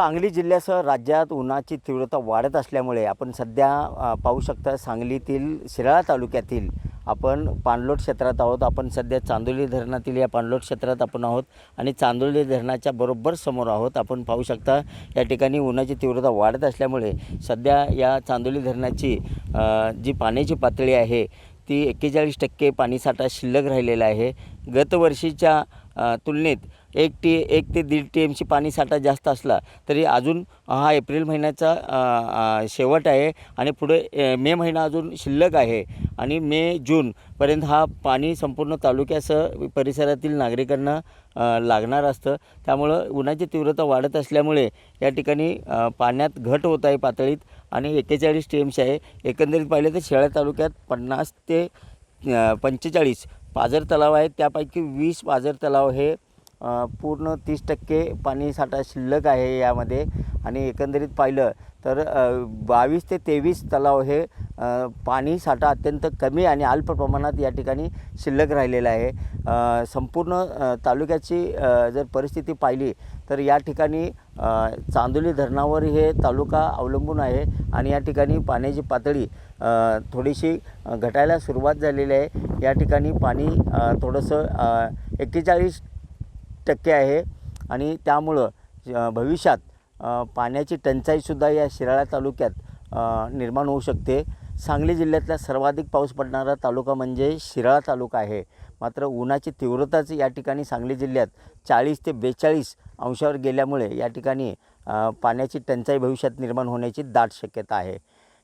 सांगली जिल्ह्यासह राज्यात उन्हाची तीव्रता वाढत असल्यामुळे आपण सध्या पाहू शकता सांगलीतील शिराळा तालुक्यातील आपण पाणलोट क्षेत्रात आहोत। आपण सध्या चांदोली धरणातील या पाणलोट क्षेत्रात आपण आहोत आणि चांदोली धरणाच्या बरोबर समोर आहोत। आपण पाहू शकता या ठिकाणी उन्हाची तीव्रता वाढत असल्यामुळे सध्या या चांदोली धरणाची जी पाण्याची पातळी आहे ती 41% पाणीसाठा शिल्लक राहिलेला आहे। गतवर्षीच्या तुलनेत 1 ते 1.5 TMC पाणीसाठा जास्त असला तरी अजून हा एप्रिल महिन्याचा शेवट आहे आणि पुढे मे महिना अजून शिल्लक आहे आणि मे जूनपर्यंत हा पाणी संपूर्ण तालुक्यासह परिसरातील नागरिकांना लागणार असतं। त्यामुळं उन्हाची तीव्रता वाढत असल्यामुळे या ठिकाणी पाण्यात घट होत आहे पातळीत आणि 41 TMC आहे। एकंदरीत पाहिलं तर शिराळा तालुक्यात 50 ते 45 पाझर तलाव आहेत, त्यापैकी 20 पाझर तलाव हे पूर्ण 30% पाणीसाठा शिल्लक आहे यामध्ये आणि एकंदरीत पाहिलं तर 22 ते 23 तलाव हे पाणीसाठा अत्यंत कमी आणि अल्प प्रमाणात या ठिकाणी शिल्लक राहिलेला आहे। संपूर्ण तालुक्याची जर परिस्थिती पाहिली तर या ठिकाणी चांदोली धरणावर हे तालुका अवलंबून आहे आणि या ठिकाणी पाण्याची पातळी थोडीशी घटायला सुरुवात झालेली आहे। या ठिकाणी पाणी थोडंसं 41% आहे आणि त्यामुळं भविष्यात पाण्याची टंचाईसुद्धा या शिराळा तालुक्यात निर्माण होऊ शकते। सांगली जिल्ह्यातला सर्वाधिक पाऊस पडणारा तालुका म्हणजे शिराळा तालुका आहे, मात्र उन्हाची तीव्रताच या ठिकाणी सांगली जिल्ह्यात 40 ते 42 अंशावर गेल्यामुळे या ठिकाणी पाण्याची टंचाई भविष्यात निर्माण होण्याची दाट शक्यता आहे।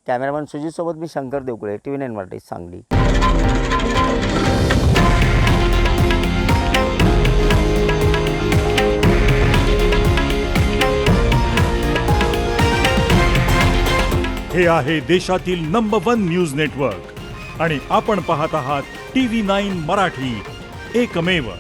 कॅमेरामॅन सुजितसोबत मी शंकर देवकुळे, TV9 मराठी, सांगली। हे आहे देशातील नंबर 1 न्यूज नेटवर्क आणि आपण पाहत आहात TV9 मराठी, एकमेव।